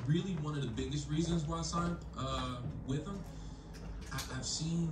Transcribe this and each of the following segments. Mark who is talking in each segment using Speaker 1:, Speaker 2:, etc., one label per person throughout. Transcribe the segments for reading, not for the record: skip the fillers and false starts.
Speaker 1: really one of the biggest reasons why I signed with him. I've seen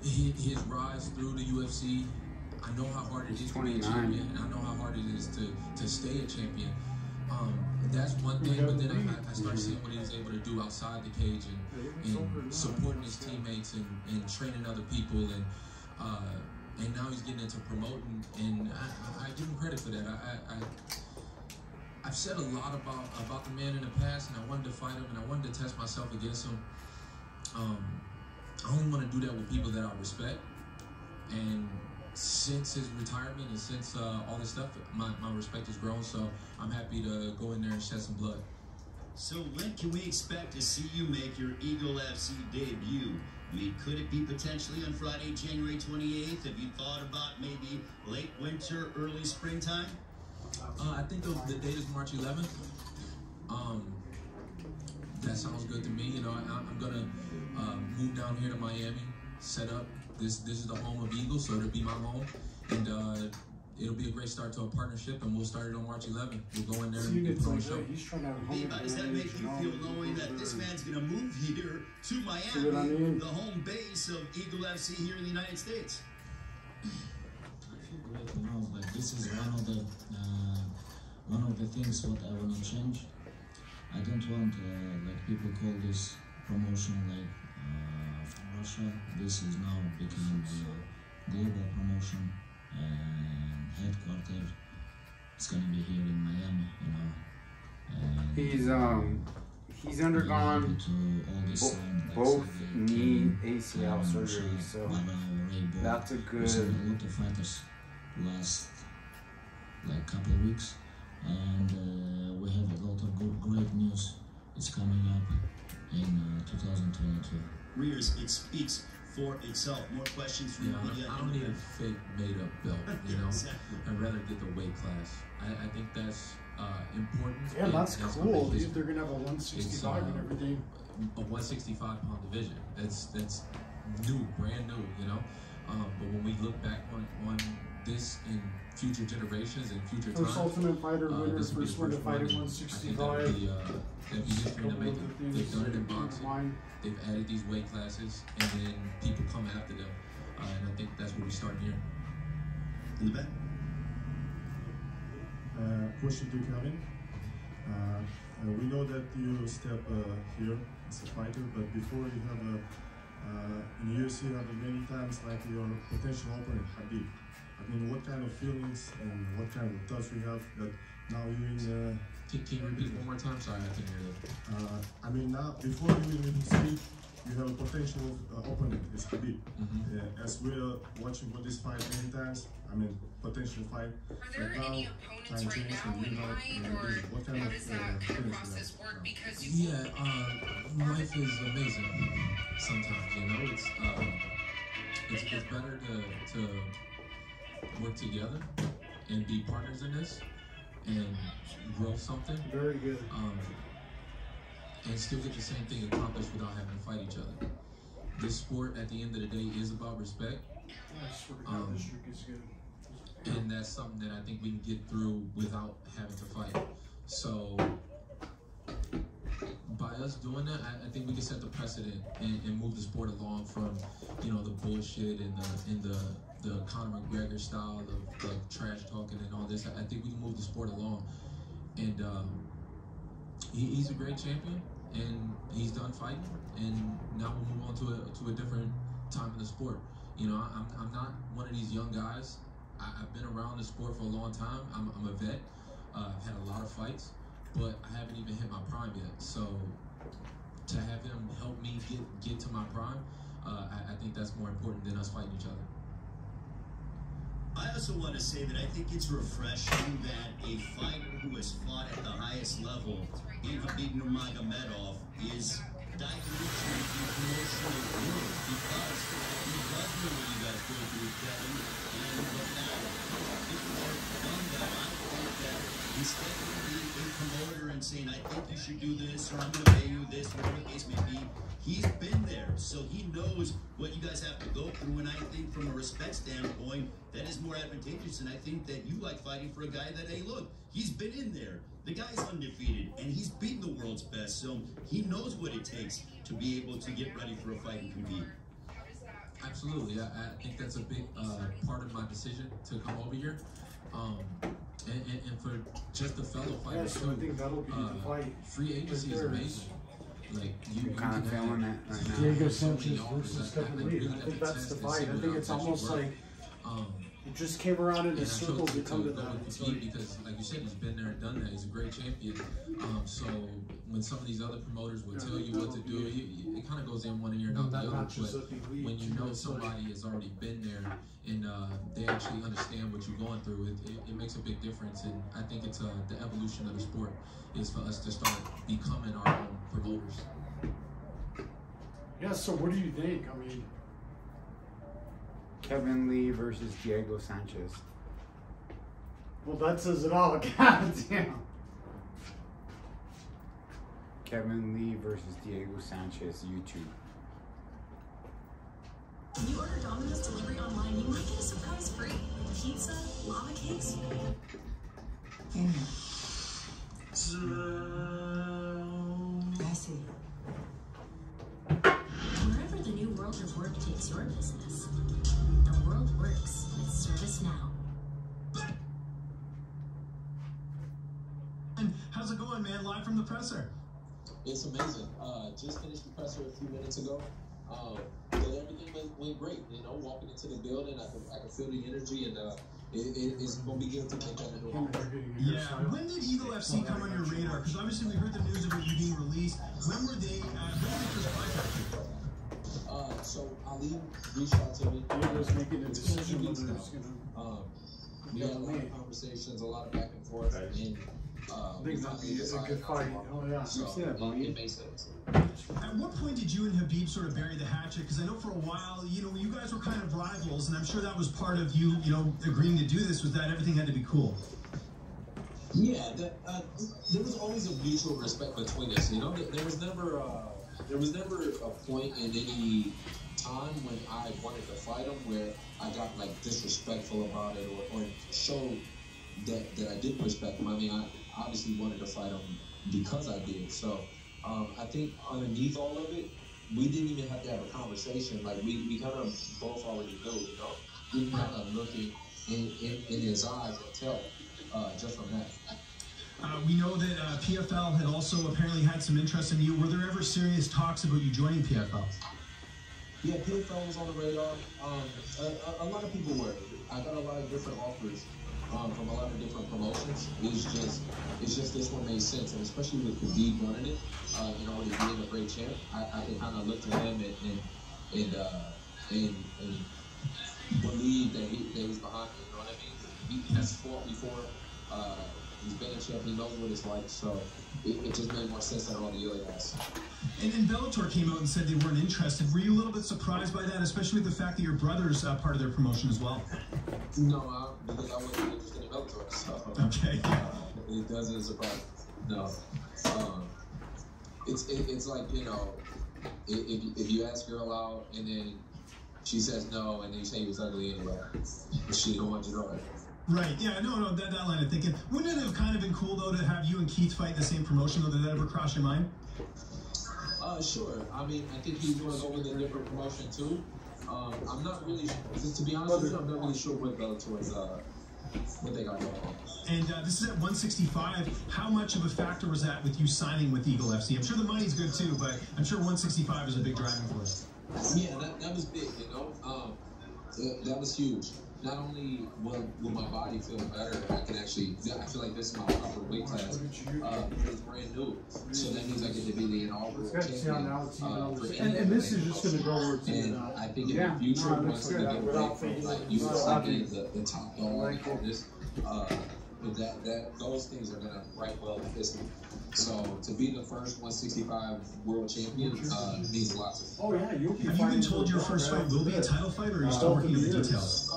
Speaker 1: his rise through the UFC. I know how hard it is to be a champion, and I know how hard it is to stay a champion. That's one thing, but then I start seeing what he was able to do outside the cage and supporting his teammates and training other people, and now he's getting into promoting, and I give him credit for that. I've said a lot about the man in the past, and I wanted to fight him, and I wanted to test myself against him. I only want to do that with people that I respect, and since his retirement and since all this stuff, my respect has grown, so I'm happy to go in there and shed some blood.
Speaker 2: So when can we expect to see you make your Eagle FC debut? I mean, could it be potentially on Friday, January 28th? Have you thought about maybe late winter, early springtime?
Speaker 1: I think the date is March 11th. That sounds good to me. You know, I'm gonna move down here to Miami, set up. This is the home of Eagles, so it'll be my home, and it'll be a great start to a partnership, and we'll start it on March 11th. We'll go in there and put on a show.
Speaker 2: How does that make you feel knowing that this man's going to move here to Miami, the home base of Eagle FC here in the United States?
Speaker 3: I feel great, you know, but this is one of the things what I want to change. I don't want, like people call this promotion like from Russia. This is now becoming a global promotion, and headquarters. It's gonna be here in Miami, you know. And
Speaker 4: he's undergone both knee ACL surgeries, so that's a good.
Speaker 3: A lot of fighters last like couple of weeks, and we have a lot of great news. It's coming up in 2022.
Speaker 2: Rears, it speaks for itself. More questions from the media.
Speaker 1: I don't need a fake made-up belt, you know.
Speaker 2: Exactly.
Speaker 1: I'd rather get the weight class. I think that's important.
Speaker 5: Yeah, that's cool. Dude, they're gonna have a 165 and everything.
Speaker 1: A 165-pound division. That's new, brand new, you know. But when we look back on this in future generations and future times,
Speaker 5: First Ultimate Fighter winner, first one to fight at 165.
Speaker 1: That'd be history to make it. They've done it in boxing. They've added these weight classes, and then people come after them. And I think that's where we start here.
Speaker 2: In the back.
Speaker 6: Question to Kevin. We know that you step here as a fighter, but before you have in UFC you have many times like your potential opponent, Habib. I mean, what kind of feelings and what kind of thoughts you have that now you're in
Speaker 1: Can you repeat one more time? Sorry, I couldn't hear that.
Speaker 6: I mean, now before you even speak, you have a potential opponent, is Habib. As we're watching for this fight many times, I mean, potential fight.
Speaker 7: Are there any opponents right now in mind, or how does that kind of process work? Because
Speaker 1: life is amazing sometimes, you know. It's better to work together and be partners in this and grow something.
Speaker 5: Very good.
Speaker 1: And still get the same thing accomplished without having to fight each other. This sport, at the end of the day, is about respect. And that's something that I think we can get through without having to fight. So by us doing that, I think we can set the precedent and move the sport along from, you know, the bullshit and the Conor McGregor style of trash talking and all this. I think we can move the sport along. And he's a great champion, and he's done fighting, and now we'll move on to a different time in the sport. You know, I'm not one of these young guys. I've been around the sport for a long time. I'm a vet. I've had a lot of fights, but I haven't even hit my prime yet. So to have him help me get to my prime, I think that's more important than us fighting each other.
Speaker 2: I also want to say that I think it's refreshing that a fighter who has fought at the highest level in Habib Nurmagomedov is diving into the promotional world, because he does know what you guys go through, Kevin, and the fact that people have done that, I think that instead of being a promoter and saying, I think you should do this, or I'm going to pay you this, whatever the case may be, he's been there, so he knows what you guys have to go through, and I think from a respect standpoint, that is more advantageous, and I think that you like fighting for a guy that, hey, look, he's been in there. The guy's undefeated, and he's beaten the world's best. contest, so he knows what it takes to be able to get ready for a fight and compete.
Speaker 1: Absolutely, I think that's a big part of my decision to come over here, and for just the fellow fighters
Speaker 5: so I think that'll be the fight.
Speaker 1: Free agency is amazing. Like you
Speaker 4: kind of feeling that right now.
Speaker 5: Diego Sanchez versus Kevin Lee. I think that's the fight. I think it's almost like it just came around in a circle to come to that.
Speaker 1: Because, like you said, he's been there and done that. He's a great champion. So when some of these other promoters will tell you what to do, it kind of goes in one ear and out the other. But when you know somebody has already been there and they actually understand what you're going through, it makes a big difference. And I think it's the evolution of the sport is for us to start becoming our own promoters.
Speaker 5: Yeah, so what do you think? I mean,
Speaker 4: Kevin Lee versus Diego Sanchez.
Speaker 5: well, that says it all. God damn.
Speaker 4: Kevin Lee versus Diego Sanchez, YouTube.
Speaker 8: When you order Domino's delivery online, you might get a surprise free. Pizza, lava cakes. Messy. Wherever the new world of work takes your business, the world works with ServiceNow.
Speaker 9: And how's it going, man? Live from the presser.
Speaker 1: It's amazing. Just finished the presser a few minutes ago. But everything went great. You know, walking into the building, I can feel the energy, and it's going to be good to make that into a home.
Speaker 9: Yeah. When did Eagle FC come on your radar? Because obviously we heard the news about you being released. When were they? When did they first contact you?
Speaker 1: So Ali reached out to me.
Speaker 5: Diego's making a decision whether it's gonna.
Speaker 1: We had a lot of conversations, a lot of back and forth, and
Speaker 5: I think that'd be a good fight. Oh yeah.
Speaker 1: So it makes sense.
Speaker 9: At what point did you and Habib sort of bury the hatchet? Because I know for a while, you know, you guys were kind of rivals, and I'm sure that was part of you, you know, agreeing to do this. Was that everything had to be cool?
Speaker 1: Yeah, there was always a mutual respect between us. You know, there was never a point in any time when I wanted to fight him where I got like disrespectful about it or showed that I did respect him. I mean, I obviously wanted to fight him because I did. So I think underneath all of it, we didn't even have to have a conversation. Like we kind of both already knew, you know. We can kind of look in his eyes and tell just from that.
Speaker 9: We know that PFL had also apparently had some interest in you. Were there ever serious talks about you joining PFL?
Speaker 1: Yeah, PFL was on the radar. A lot of people were. I got a lot of different offers from a lot of different promotions. It's just this one made sense, and especially with Khabib running it, you know, being a great champ, I can kind of look to him and believe that he's behind me. You know what I mean? He has fought before. He's been a champ. He knows what it's like. So it just made more sense than all the other guys.
Speaker 9: And then Bellator came out and said they weren't interested. Were you a little bit surprised by that, especially with the fact that your brother's part of their promotion as well?
Speaker 1: No, because I wasn't interested in Bellator. So,
Speaker 9: okay.
Speaker 1: It doesn't surprise me. No. It's like, you know, if you ask a girl out and then she says no and then you say he was ugly anyway, she don't want you to know it.
Speaker 9: Right, yeah, no, that line of thinking. Wouldn't it have kind of been cool, though, to have you and Keith fight in the same promotion, though? Did that ever cross your mind?
Speaker 1: Sure. I mean, I think he's going to go with a different promotion, too. I'm not really, to be honest with you, I'm not really sure what Bellator is, what they got going on.
Speaker 9: And this is at 165. How much of a factor was that with you signing with Eagle FC? I'm sure the money's good, too, but I'm sure 165 is a big driving force.
Speaker 1: Yeah, that was big, you know? That was huge. Not only will my body feel better, I feel like this is my proper weight class. It's brand new, so that means I get to be the inaugural champion.
Speaker 5: And this is just going to go over to
Speaker 1: and I think in the future, once we get away from like you being the top dog, all this, those things are gonna write well in history. So to be the first 165 world champion means a lot to me.
Speaker 5: Oh yeah, you'll be.
Speaker 9: Have you been told your first fight will be a title fight, or are you still working on the details?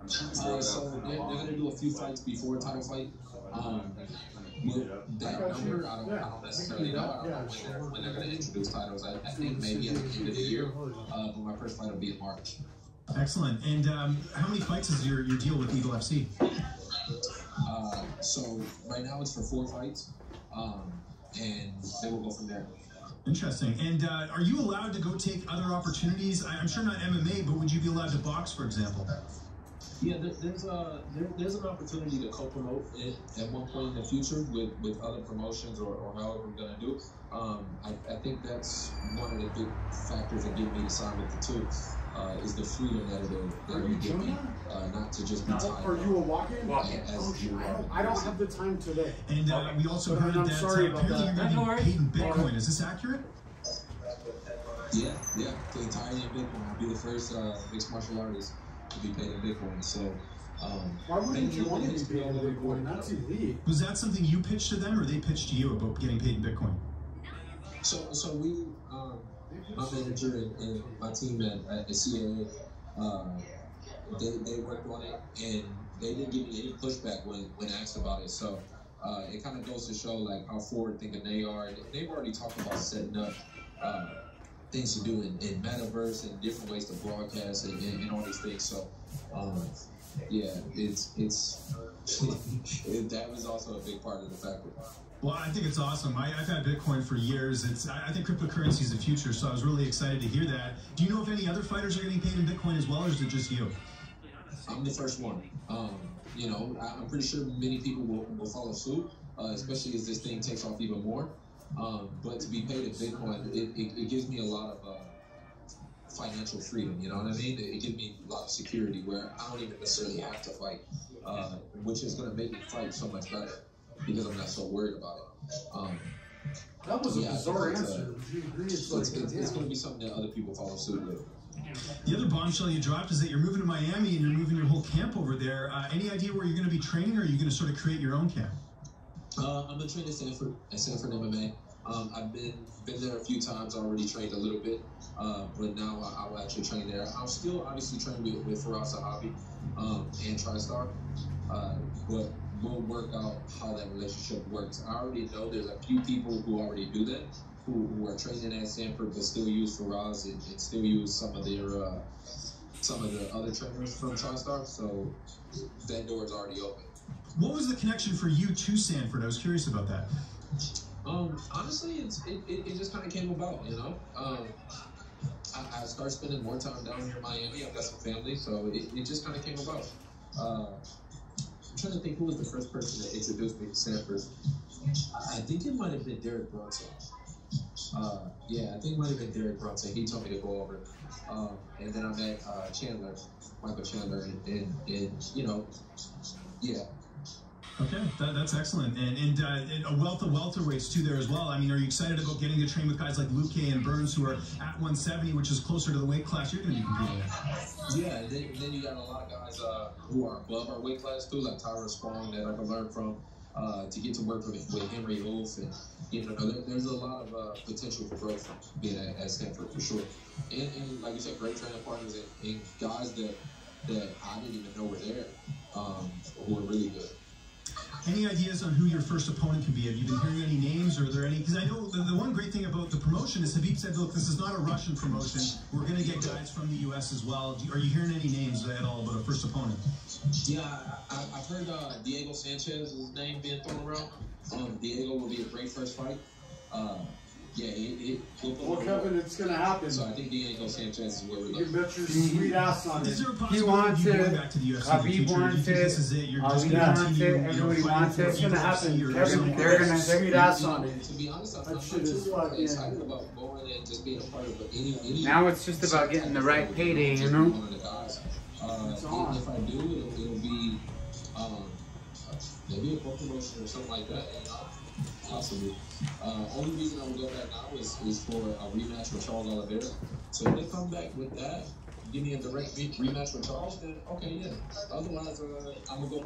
Speaker 1: So they're going to do a few fights before a title fight. With that number, I don't necessarily know. I don't know when they're going to introduce titles. I think maybe at the end of the year, but my first fight will be in March.
Speaker 9: Excellent. And how many fights is your deal with Eagle FC?
Speaker 1: So right now it's for 4 fights. and then we'll go from there.
Speaker 9: Interesting. And are you allowed to go take other opportunities? I'm sure not MMA, but would you be allowed to box, for example?
Speaker 1: Yeah, there's an opportunity to co-promote it at one point in the future with other promotions or however we're gonna do. I think that's one of the big factors that get me to sign with the two. Is the freedom that it give me, not to just be tied.
Speaker 5: Are you a walk-in? I don't have the time today.
Speaker 9: And we also heard that apparently you're going to be paid in Bitcoin. Is this accurate?
Speaker 1: Yeah, entirely in Bitcoin. I'll be the first mixed martial artist to be paid in Bitcoin. So,
Speaker 5: why wouldn't you want to be paid in Bitcoin? That's elite.
Speaker 9: Was that something you pitched to them, or they pitched to you about getting paid in Bitcoin?
Speaker 1: So we, my manager and my team at CAA, they worked on it, and they didn't give me any pushback when asked about it. So it kind of goes to show like how forward thinking they are. They've already talked about setting up things to do in metaverse and different ways to broadcast and all these things. So yeah, that was also a big part of the factor.
Speaker 9: Well, I think it's awesome. I've had Bitcoin for years. I think cryptocurrency is the future, so I was really excited to hear that. Do you know if any other fighters are getting paid in Bitcoin as well, or is it just you?
Speaker 1: I'm the first one. You know, I'm pretty sure many people will follow suit, especially as this thing takes off even more. But to be paid in Bitcoin, it gives me a lot of financial freedom, you know what I mean? It gives me a lot of security where I don't even necessarily have to fight, which is going to make me fight so much better because I'm not so worried about it.
Speaker 5: That was a bizarre answer.
Speaker 1: It's going to be something that other people follow suit with.
Speaker 9: The other bombshell you dropped is that you're moving to Miami and you're moving your whole camp over there. Any idea where you're going to be training, or are you going to sort of create your own camp?
Speaker 1: I'm going to train at Stanford MMA. I've been there a few times, already trained a little bit, but now I will actually train there. I'll still obviously train with Faraz Sahabi and TriStar, but we'll work out how that relationship works. I already know there's a few people who already do that, who are training at Stanford but still use Faraz and still use some of the other trainers from TriStar, so that door is already open.
Speaker 9: What was the connection for you to Stanford? I was curious about that.
Speaker 1: Honestly, it just kind of came about, you know. I started spending more time down here in Miami. I've got some family, so it just kind of came about. I'm trying to think who was the first person that introduced me to Stanford. I think it might have been Derek Brunson. Yeah, I think it might have been Derek Brunson. He told me to go over. And then I met Michael Chandler, and you know, yeah.
Speaker 9: Okay, that's excellent. And a wealth of welterweights too there as well. I mean, are you excited about getting to train with guys like Luque and Burns, who are at 170, which is closer to the weight class you're going to be competing in?
Speaker 1: Yeah, and then you got a lot of guys who are above our weight class too, like Tyron Spong that I can learn from, to get to work with Henry Wolf, and you know, there's a lot of potential for growth being at Stanford for sure. And like you said, great training partners and guys that I didn't even know were there, who are really good.
Speaker 9: Any ideas on who your first opponent can be? Have you been hearing any names, or are there any? Because I know the one great thing about the promotion is Habib said, look, this is not a Russian promotion. We're going to get guys from the U.S. as well. Are you hearing any names at all about a first opponent?
Speaker 1: Yeah, I've heard Diego Sanchez's name being thrown around. Diego will be a great first fight. Yeah,
Speaker 5: well, Kevin, it's going to happen.
Speaker 1: So I think Diego Sanchez is where we're
Speaker 5: You
Speaker 1: looking.
Speaker 5: bet your sweet ass on it.
Speaker 9: Is there a possibility of you going back to the UFC in the future? Do you think this is it? You're just going to continue,
Speaker 5: everybody wants it. It's going to happen. Kevin, they're going to sweet ass on it.
Speaker 1: To be honest, I'm not too excited about going and just being a part of any.
Speaker 4: Now it's just about getting the right payday, you know?
Speaker 1: One of the guys. If I do, it'll be maybe a book promotion or something like that. Possibly. Only reason I would go back now is for a rematch with Charles Oliveira. So if they come back with that, give me a direct rematch with Charles, then okay, yeah. Otherwise, I'm gonna go back.